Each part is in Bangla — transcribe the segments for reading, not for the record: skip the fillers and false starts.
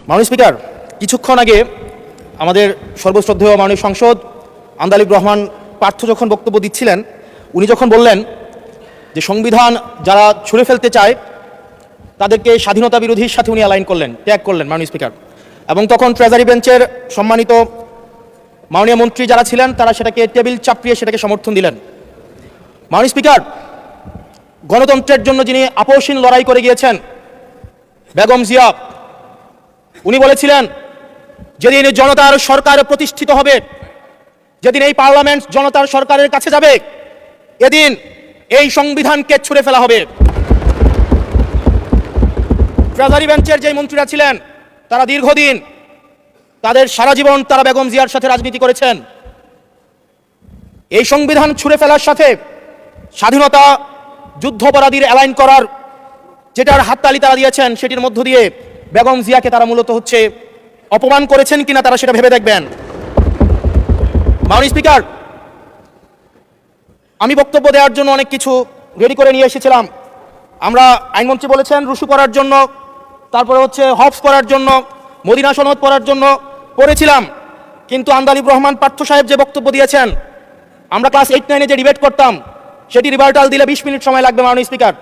মাননীয় স্পিকার, কিছুক্ষণ আগে আমাদের সর্বশ্রদ্ধেয় মাননীয় সংসদ আন্দালিব রহমান পার্থ যখন বক্তব্য দিচ্ছিলেন, উনি যখন বললেন যে সংবিধান যারা ছুঁড়ে ফেলতে চায় তাদেরকে স্বাধীনতা বিরোধীর সাথে উনি অ্যালাইন করলেন, ট্যাগ করলেন মাননীয় স্পিকার। এবং তখন ট্রেজারি বেঞ্চের সম্মানিত মাননীয় মন্ত্রী যারা ছিলেন তারা সেটাকে টেবিল চাপড়িয়ে সেটাকে সমর্থন দিলেন। মাননীয় স্পিকার, গণতন্ত্রের জন্য যিনি আপোষহীন লড়াই করে গিয়েছেন বেগম জিয়া, উনি বলেছিলেন যেদিন জনতার সরকার প্রতিষ্ঠিত হবে, যেদিন এই পার্লামেন্ট জনতার সরকারের কাছে যাবে, এদিন এই সংবিধানকে ছুঁড়ে ফেলা হবে। ট্রেজারি বেঞ্চের যে মন্ত্রীরা ছিলেন তারা দীর্ঘদিন, তাদের সারা জীবন তারা বেগম জিয়ার সাথে রাজনীতি করেছেন। এই সংবিধান ছুঁড়ে ফেলার সাথে স্বাধীনতা যুদ্ধাপরাধীর অ্যালাইন করার যেটার হাততালি তারা দিয়েছেন, সেটির মধ্য দিয়ে বেগম জিয়াকে তারা মূলত হচ্ছে অপমান করেছেন কিনা তারা সেটা ভেবে দেখবেন। মাননীয় স্পিকার, আমি বক্তব্য দেওয়ার জন্য অনেক কিছু রেডি করে নিয়ে এসেছিলাম। আমরা আইনমন্ত্রী বলেছেন রুশু পড়ার জন্য, তারপরে হচ্ছে হবস পড়ার জন্য, মদিনা সনদ পড়ার জন্য পড়েছিলাম। কিন্তু আন্দালিব রহমান পার্থ সাহেব যে বক্তব্য দিয়েছেন, আমরা ক্লাস 8-9-এ যে ডিবেট করতাম সেটি রিভার্টাল দিলে 20 মিনিট সময় লাগবে। মাননীয় স্পিকার,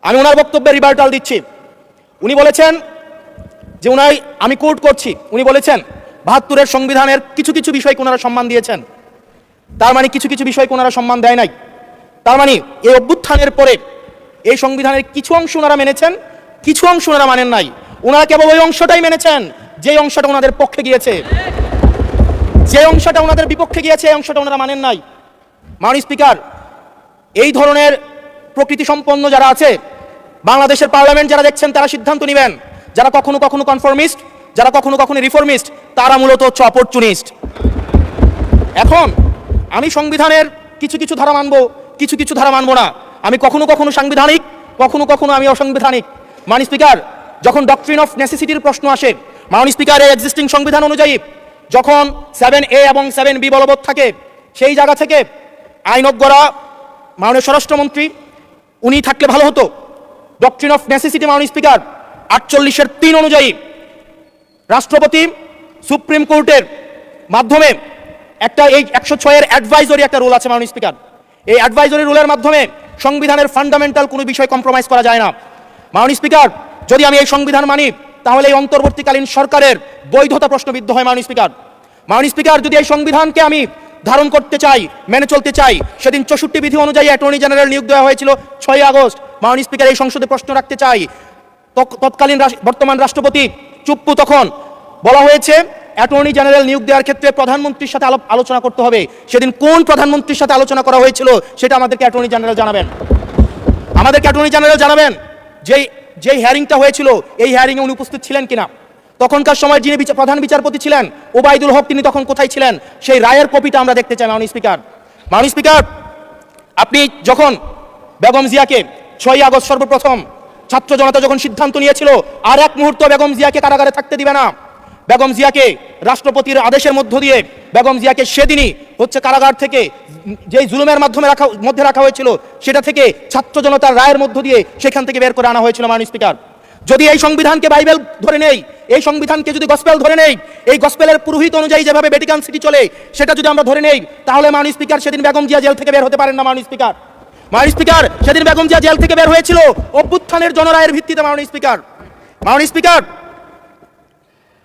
আমি ওনার বক্তব্যে রিভার্টাল দিচ্ছি। উনি বলেছেন যে আমি কোট করছি, উনি বলেছেন 72-এর সংবিধানের কিছু কিছু বিষয়কে ওনারা সম্মান দিয়েছেন। তার মানে কিছু কিছু বিষয়কে ওনারা সম্মান দেয় নাই। তার মানে এই অভ্যুত্থানের পরে এই সংবিধানের কিছু অংশ ওনারা মেনেছেন, কিছু অংশ ওনারা মানেন নাই। ওনারা কেবল ওই অংশটাই মেনেছেন যে অংশটা ওনাদের পক্ষে গিয়েছে, যে অংশটা ওনাদের বিপক্ষে গিয়েছে এই অংশটা ওনারা মানেন নাই। মাননীয় স্পিকার, এই ধরনের প্রকৃতি সম্পন্ন যারা আছে বাংলাদেশের পার্লামেন্ট, যারা দেখছেন তারা সিদ্ধান্ত নেবেন, যারা কখনো কখনো কনফরমিস্ট, যারা কখনো কখনো রিফর্মিস্ট, তারা মূলত হচ্ছে অপরচুনিস্ট। এখন আমি সংবিধানের কিছু কিছু ধারা মানবো, কিছু কিছু ধারা মানবো না। আমি কখনো কখনো সাংবিধানিক, কখনো কখনো আমি অসাংবিধানিক। মাননীয় স্পিকার, যখন ডক্ট্রিন অফ নেসেসিটির প্রশ্ন আসে, মাননীয় স্পিকার, এই এক্সিস্টিং সংবিধান অনুযায়ী যখন 7A এবং 7B বলবৎ থাকে, সেই জায়গা থেকে আইনজ্ঞরা, মাননীয় স্বরাষ্ট্রমন্ত্রী উনি থাকলে ভালো হতো। ডক্ট্রিন অফ নেসেসিটি মাননীয় স্পিকার 48-3 অনুযায়ী রাষ্ট্রপতি সুপ্রিম কোর্টের মাধ্যমে একটা এই 106-এর অ্যাডভাইজরি একটা রুল আছে মাননীয় স্পিকার। এই অ্যাডভাইজরি রুলের মাধ্যমে সংবিধানের ফান্ডামেন্টাল কোনো বিষয় কম্প্রোমাইজ করা যায় না। মাননীয় স্পিকার, যদি আমি এই সংবিধান মানি তাহলে এই অন্তর্বর্তীকালীন সরকারের বৈধতা প্রশ্নবিদ্ধ হয়। মাননীয় স্পিকার, মাননীয় স্পিকার, যদি এই সংবিধানকে আমি ধারণ করতে চাই, মেনে চলতে চাই, সেদিন 64 বিধি অনুযায়ী অ্যাটর্নি জেনারেল নিয়োগ দেওয়া হয়েছিল 6 আগস্ট। মাননীয় স্পিকার, এই সংসদে প্রশ্ন রাখতে চাই, তৎকালীন বর্তমান রাষ্ট্রপতি চুপ্পু, তখন বলা হয়েছে অ্যাটর্নি জেনারেল নিয়োগ দেওয়ার ক্ষেত্রে প্রধানমন্ত্রীর সাথে আলোচনা করতে হবে। সেদিন কোন প্রধানমন্ত্রীর সাথে আলোচনা করা হয়েছিল সেটা আমাদেরকে অ্যাটর্নি জেনারেল জানাবেন। আমাদেরকে অ্যাটর্নি জেনারেল জানাবেন যেই হিয়ারিংটা হয়েছিল এই হিয়ারিংয়ে উনি উপস্থিত ছিলেন কিনা। তখনকার সময় যিনি প্রধান বিচারপতি ছিলেন ওবায়দুল হক, তিনি তখন কোথায় ছিলেন, সেই রায়ের কপিটা আমরা দেখতে চাই। মাননীয় স্পিকার, মাননীয় স্পিকার, আপনি যখন বেগম জিয়াকে 6 আগস্ট সর্বপ্রথম ছাত্র জনতা যখন সিদ্ধান্ত নিয়েছিল আর এক মুহূর্ত বেগম জিয়াকে কারাগারে থাকতে দিবে না, বেগম জিয়াকে রাষ্ট্রপতির আদেশের মধ্য দিয়ে বেগম জিয়াকে সেদিনই হচ্ছে কারাগার থেকে যেই জুলুমের মধ্যে রাখা হয়েছিল সেটা থেকে ছাত্র জনতার রায়ের মধ্য দিয়ে সেখান থেকে বের করে আনা হয়েছিল। মাননীয় স্পিকার, যদি এই সংবিধানকে বাইবেল ধরে নেই, এই সংবিধানকে যদি গসপেল ধরে নেই, এই গসপেলের পুরোহিত অনুযায়ী যেভাবে ভ্যাটিকান সিটি চলে সেটা যদি আমরা ধরে নেই, তাহলে মাননীয় স্পিকার সেদিন বেগম জিয়া জেল থেকে বের হতে পারেন না। মাননীয় স্পিকার, মাননীয় স্পিকার, সেদিন বেগম জিয়া জেল থেকে বের হয়েছিল অভ্যুত্থানের জনরায়ের ভিত্তিতে। মাননীয় স্পিকার, মাননীয় স্পিকার,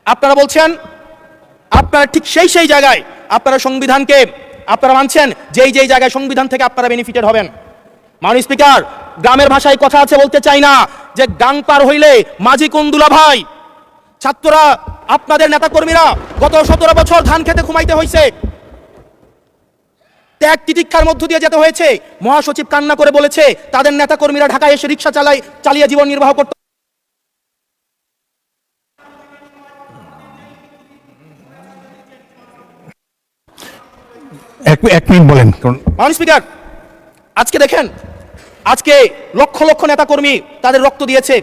আপনারা বলছেন আপনারা ঠিক সেই জায়গায় আপনারা সংবিধানকে আপনারা মানছেন যেই জায়গায় সংবিধান থেকে আপনারা বেনিফিটেড হবেন। মাননীয় স্পিকার, গ্রামের ভাষায় কথা আছে, বলতে চাই না, যে গাং পার হইলে মাঝি কুন্দুলা ভাই। ছাত্ররা, আপনাদের নেতাকর্মীরা গত 17 বছর ধান খেতে ঘুমাইতে হয়েছে, ত্যাগ তিতিক্ষার মধ্য দিয়ে যেতে হয়েছে। মহাসচিব কান্না করে বলেছে তাদের নেতাকর্মীরা ঢাকায় এসে রিক্সা চালিয়ে জীবন নির্বাহ করতে। এক মিনিট বলেন। মাননীয় স্পিকার, আজকে দেখেন, আজকে লক্ষ লক্ষ নেতাকর্মী তাদের রক্ত দিয়েছে।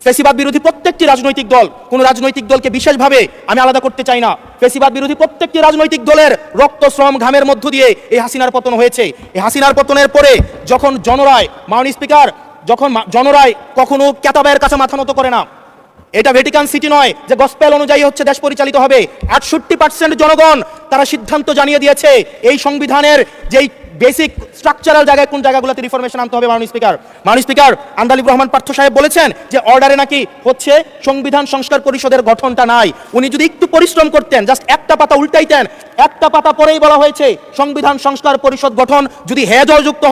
ফ্যাসিবাদ বিরোধী প্রত্যেকটি রাজনৈতিক দল, কোন রাজনৈতিক দলকে বিশেষভাবে আমি আলাদা করতে চাই না, ফ্যাসিবাদ বিরোধী প্রত্যেকটি রাজনৈতিক দলের রক্ত, শ্রম, ঘামের মধ্য দিয়ে এই হাসিনার পতন হয়েছে। এই হাসিনার পতনের পরে যখন জনরায়, মাননীয় স্পিকার, যখন জনরায় কখনো কেতাবের কাছে মাথা নত করে না, এটা ভ্যাটিকান সিটি নয় যে গসপেল অনুযায়ী হচ্ছে দেশ পরিচালিত হবে। 68% জনগণ তারা সিদ্ধান্ত জানিয়ে দিয়েছে এই সংবিধানের যেই বেসিক স্ট্রাকচারাল জায়গায় কোন জায়গাগুলোতে রিফরমেশন আনতে হবে। মাননীয় স্পিকার আন্দালিব রহমান পার্থ সাহেব বলেছেন যে অর্ডারে নাকি হচ্ছে সংবিধান সংস্কার পরিষদের গঠনটা নাই। উনি যদি একটু পরিশ্রম করতেন, জাস্ট একটা পাতা উল্টাইতেন, একটা পাতা পরেই বলা হয়েছে সংবিধান সংস্কার পরিষদ গঠন যদি হেজলযুক্ত।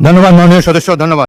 ধন্যবাদ মাননীয় সদস্য, ধন্যবাদ।